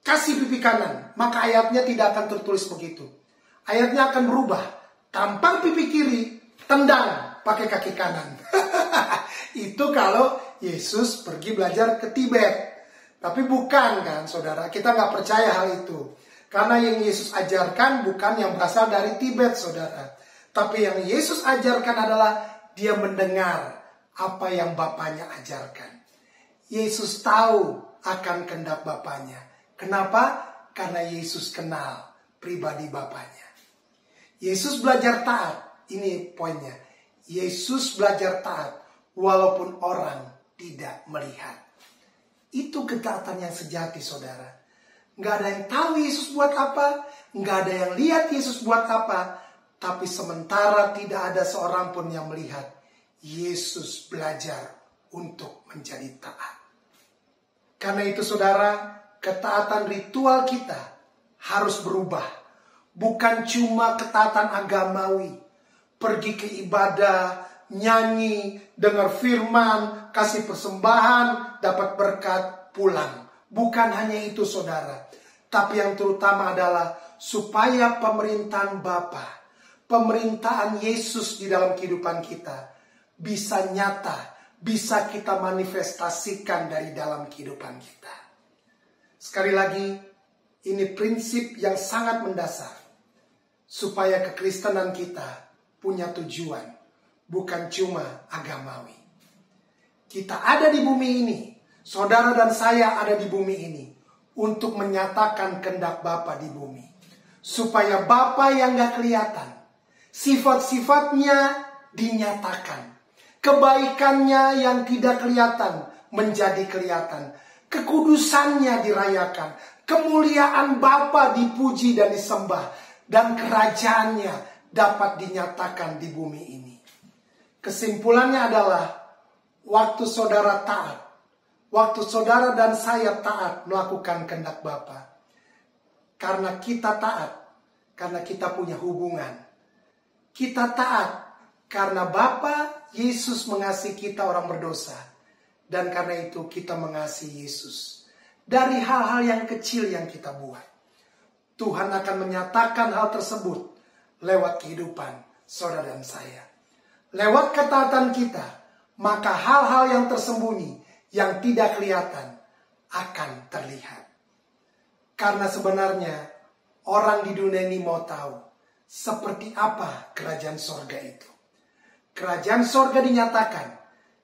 kasih pipi kanan. Maka ayatnya tidak akan tertulis begitu. Ayatnya akan berubah. Tampar pipi kiri, tendang pakai kaki kanan. Itu kalau Yesus pergi belajar ke Tibet. Tapi bukan kan saudara, kita nggak percaya hal itu. Karena yang Yesus ajarkan bukan yang berasal dari Tibet saudara. Tapi yang Yesus ajarkan adalah dia mendengar apa yang Bapaknya ajarkan. Yesus tahu akan kehendak Bapaknya. Kenapa? Karena Yesus kenal pribadi Bapaknya. Yesus belajar taat. Ini poinnya. Yesus belajar taat walaupun orang tidak melihat. Itu ketaatan yang sejati, saudara. Nggak ada yang tahu Yesus buat apa. Nggak ada yang lihat Yesus buat apa. Tapi sementara tidak ada seorang pun yang melihat, Yesus belajar untuk menjadi taat. Karena itu saudara, ketaatan ritual kita harus berubah. Bukan cuma ketaatan agamawi. Pergi ke ibadah, nyanyi, dengar firman, kasih persembahan, dapat berkat, pulang. Bukan hanya itu saudara. Tapi yang terutama adalah supaya pemerintahan Bapa, pemerintahan Yesus di dalam kehidupan kita bisa nyata, bisa kita manifestasikan dari dalam kehidupan kita. Sekali lagi, ini prinsip yang sangat mendasar. Supaya kekristenan kita punya tujuan, bukan cuma agamawi. Kita ada di bumi ini, saudara dan saya ada di bumi ini, untuk menyatakan kehendak Bapa di bumi. Supaya Bapa yang gak kelihatan, sifat-sifatnya dinyatakan. Kebaikannya yang tidak kelihatan menjadi kelihatan. Kekudusannya dirayakan. Kemuliaan Bapa dipuji dan disembah. Dan kerajaannya dapat dinyatakan di bumi ini. Kesimpulannya adalah, waktu saudara taat, waktu saudara dan saya taat melakukan kehendak Bapa. Karena kita taat, karena kita punya hubungan. Kita taat karena Bapa Yesus mengasihi kita orang berdosa. Dan karena itu kita mengasihi Yesus. Dari hal-hal yang kecil yang kita buat. Tuhan akan menyatakan hal tersebut lewat kehidupan saudara dan saya. Lewat ketaatan kita, maka hal-hal yang tersembunyi, yang tidak kelihatan, akan terlihat. Karena sebenarnya orang di dunia ini mau tahu seperti apa kerajaan sorga itu. Kerajaan sorga dinyatakan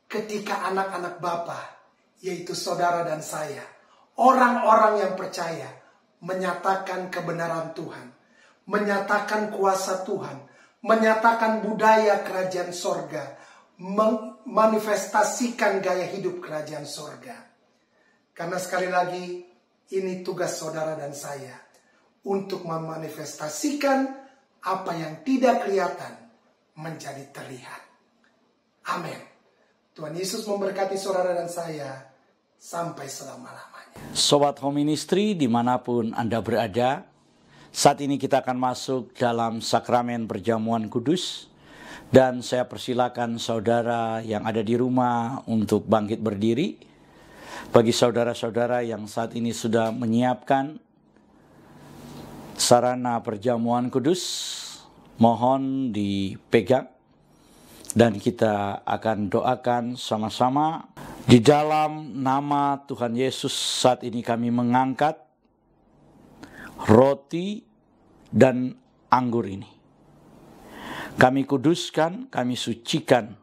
ketika anak-anak Bapa, yaitu saudara dan saya, orang-orang yang percaya, menyatakan kebenaran Tuhan, menyatakan kuasa Tuhan, menyatakan budaya kerajaan sorga, memanifestasikan gaya hidup kerajaan sorga. Karena sekali lagi, ini tugas saudara dan saya, untuk memanifestasikan apa yang tidak kelihatan menjadi terlihat. Amin. Tuhan Yesus memberkati saudara dan saya sampai selama-lamanya. Sobat Home Ministry dimanapun Anda berada, saat ini kita akan masuk dalam sakramen perjamuan kudus. Dan saya persilakan saudara yang ada di rumah untuk bangkit berdiri. Bagi saudara-saudara yang saat ini sudah menyiapkan sarana perjamuan kudus, mohon dipegang. Dan kita akan doakan sama-sama. Di dalam nama Tuhan Yesus, saat ini kami mengangkat roti dan anggur ini. Kami kuduskan, kami sucikan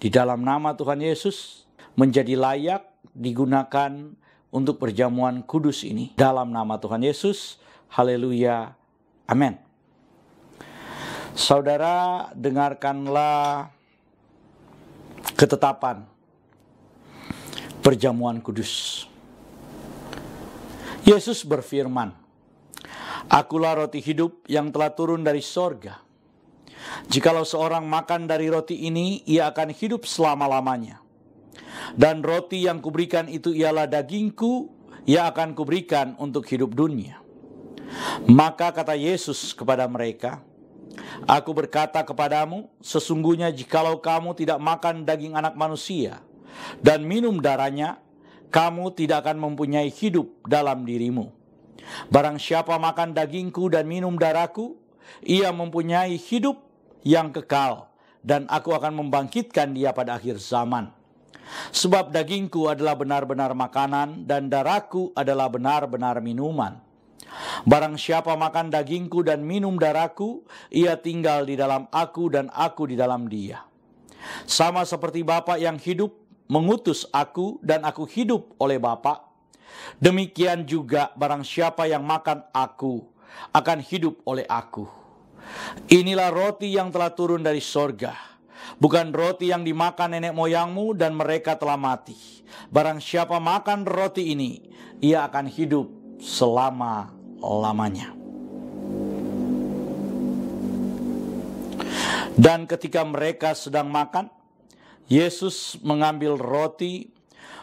di dalam nama Tuhan Yesus, menjadi layak digunakan untuk perjamuan kudus ini. Dalam nama Tuhan Yesus, haleluya, amin. Saudara, dengarkanlah ketetapan perjamuan kudus. Yesus berfirman, "Akulah roti hidup yang telah turun dari sorga. Jikalau seorang makan dari roti ini, ia akan hidup selama-lamanya. Dan roti yang kuberikan itu ialah dagingku, ia akan kuberikan untuk hidup dunia." Maka kata Yesus kepada mereka, "Aku berkata kepadamu, sesungguhnya jikalau kamu tidak makan daging anak manusia dan minum darahnya, kamu tidak akan mempunyai hidup dalam dirimu. Barang siapa makan dagingku dan minum darahku, ia mempunyai hidup yang kekal, dan aku akan membangkitkan dia pada akhir zaman. Sebab dagingku adalah benar-benar makanan, dan darahku adalah benar-benar minuman. Barang siapa makan dagingku dan minum darahku, ia tinggal di dalam aku dan aku di dalam dia. Sama seperti Bapa yang hidup mengutus aku dan aku hidup oleh Bapa, demikian juga barang siapa yang makan aku akan hidup oleh aku. Inilah roti yang telah turun dari sorga, bukan roti yang dimakan nenek moyangmu dan mereka telah mati. Barang siapa makan roti ini, ia akan hidup selama-lamanya. Dan ketika mereka sedang makan, Yesus mengambil roti,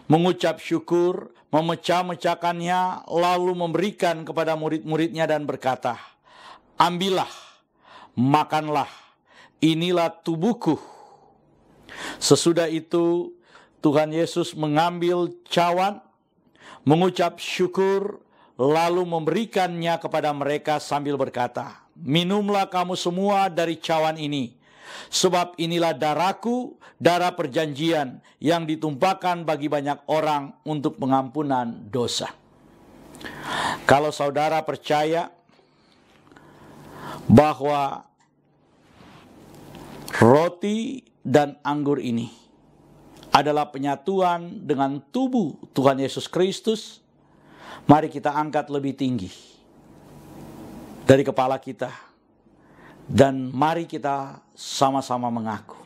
mengucap syukur, memecah-mecahkannya, lalu memberikan kepada murid-muridnya dan berkata, "Ambillah, makanlah, inilah tubuhku." Sesudah itu Tuhan Yesus mengambil cawan, mengucap syukur, lalu memberikannya kepada mereka sambil berkata, "Minumlah kamu semua dari cawan ini, sebab inilah darahku, darah perjanjian yang ditumpahkan bagi banyak orang untuk pengampunan dosa." Kalau saudara percaya bahwa roti dan anggur ini adalah penyatuan dengan tubuh Tuhan Yesus Kristus, mari kita angkat lebih tinggi dari kepala kita, dan mari kita sama-sama mengaku,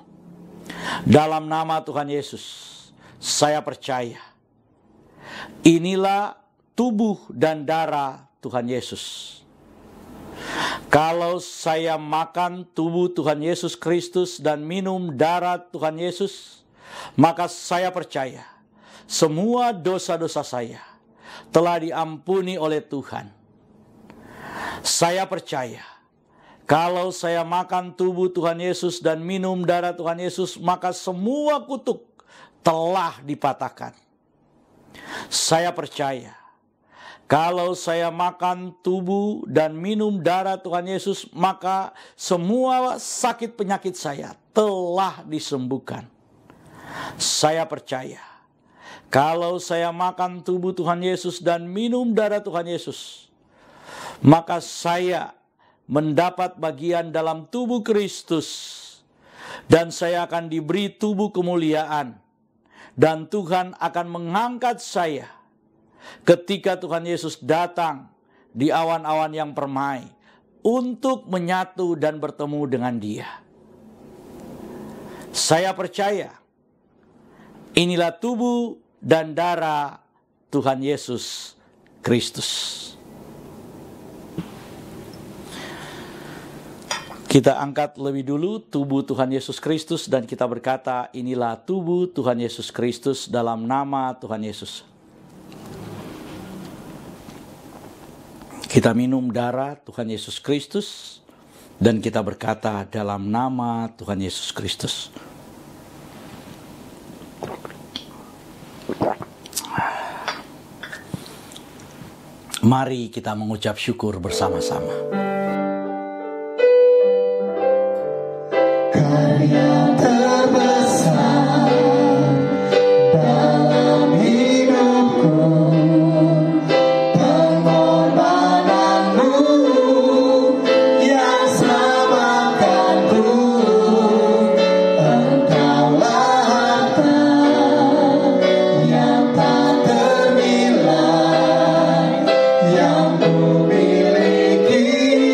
dalam nama Tuhan Yesus, saya percaya inilah tubuh dan darah Tuhan Yesus. Kalau saya makan tubuh Tuhan Yesus Kristus dan minum darah Tuhan Yesus, maka saya percaya semua dosa-dosa saya telah diampuni oleh Tuhan. Saya percaya kalau saya makan tubuh Tuhan Yesus dan minum darah Tuhan Yesus, maka semua kutuk telah dipatahkan. Saya percaya kalau saya makan tubuh dan minum darah Tuhan Yesus, maka semua sakit penyakit saya telah disembuhkan. Saya percaya kalau saya makan tubuh Tuhan Yesus dan minum darah Tuhan Yesus, maka saya mendapat bagian dalam tubuh Kristus, dan saya akan diberi tubuh kemuliaan, dan Tuhan akan mengangkat saya ketika Tuhan Yesus datang di awan-awan yang permai untuk menyatu dan bertemu dengan Dia. Saya percaya inilah tubuh dan darah Tuhan Yesus Kristus. Kita angkat lebih dulu tubuh Tuhan Yesus Kristus dan kita berkata, inilah tubuh Tuhan Yesus Kristus dalam nama Tuhan Yesus. Kita minum darah Tuhan Yesus Kristus dan kita berkata dalam nama Tuhan Yesus Kristus. Mari kita mengucap syukur bersama-sama. Karya terbesar dalam hidupku, pengorbananmu yang selamatkanku. Engkaulah harta yang tak ternilai yang ku miliki.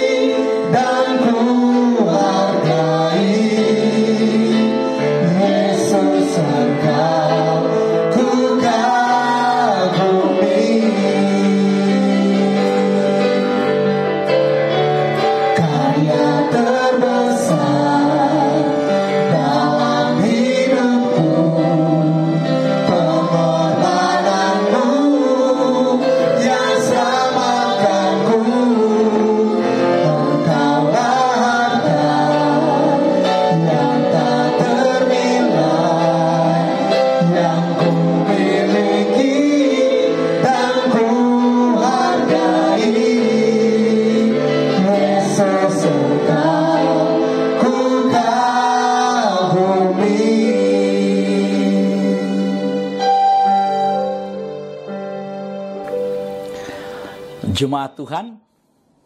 Jemaat Tuhan,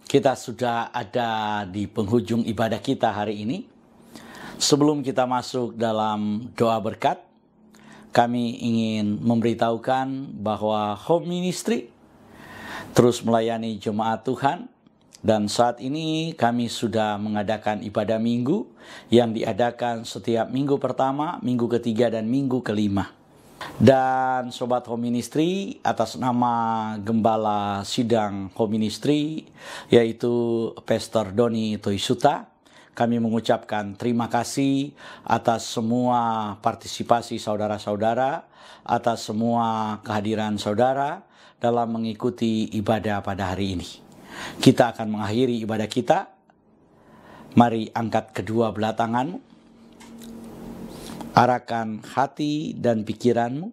kita sudah ada di penghujung ibadah kita hari ini. Sebelum kita masuk dalam doa berkat, kami ingin memberitahukan bahwa Home Ministry terus melayani jemaat Tuhan. Dan saat ini kami sudah mengadakan ibadah minggu yang diadakan setiap minggu pertama, minggu ketiga, dan minggu kelima. Dan Sobat Home Ministry, atas nama Gembala Sidang Home Ministry, yaitu Pastor Doni Toisuta, kami mengucapkan terima kasih atas semua partisipasi saudara-saudara, atas semua kehadiran saudara dalam mengikuti ibadah pada hari ini. Kita akan mengakhiri ibadah kita. Mari angkat kedua belah tanganmu. Arahkan hati dan pikiranmu,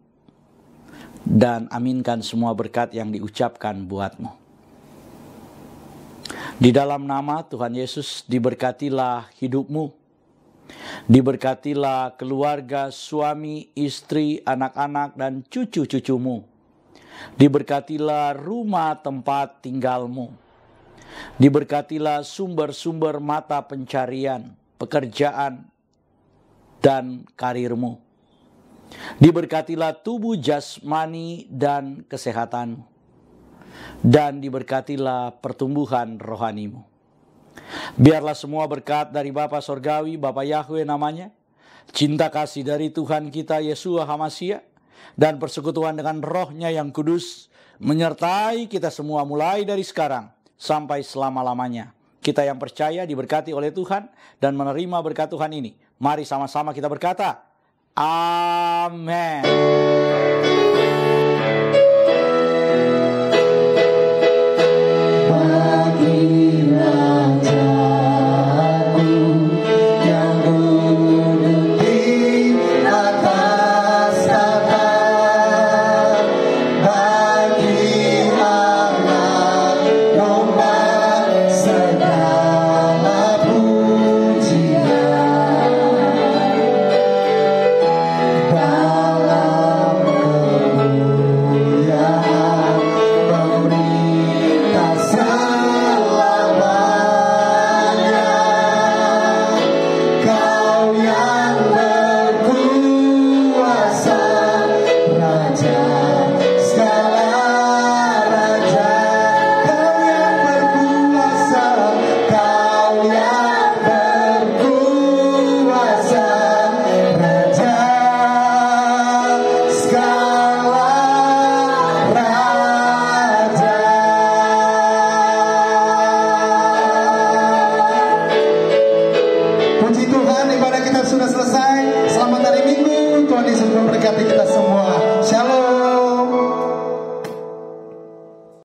dan aminkan semua berkat yang diucapkan buatmu. Di dalam nama Tuhan Yesus, diberkatilah hidupmu, diberkatilah keluarga, suami, istri, anak-anak, dan cucu-cucumu. Diberkatilah rumah tempat tinggalmu, diberkatilah sumber-sumber mata pencarian, pekerjaan, dan karirmu. Diberkatilah tubuh jasmani dan kesehatanmu. Dan diberkatilah pertumbuhan rohanimu. Biarlah semua berkat dari Bapa Sorgawi, Bapa Yahweh namanya, cinta kasih dari Tuhan kita Yeshua HaMashiach, dan persekutuan dengan Roh-Nya yang kudus, menyertai kita semua mulai dari sekarang sampai selama-lamanya. Kita yang percaya diberkati oleh Tuhan dan menerima berkat Tuhan ini. Mari sama-sama kita berkata, amin. Puji Tuhan, ibadah kita sudah selesai. Selamat hari Minggu. Tuhan Yesus memberkati kita.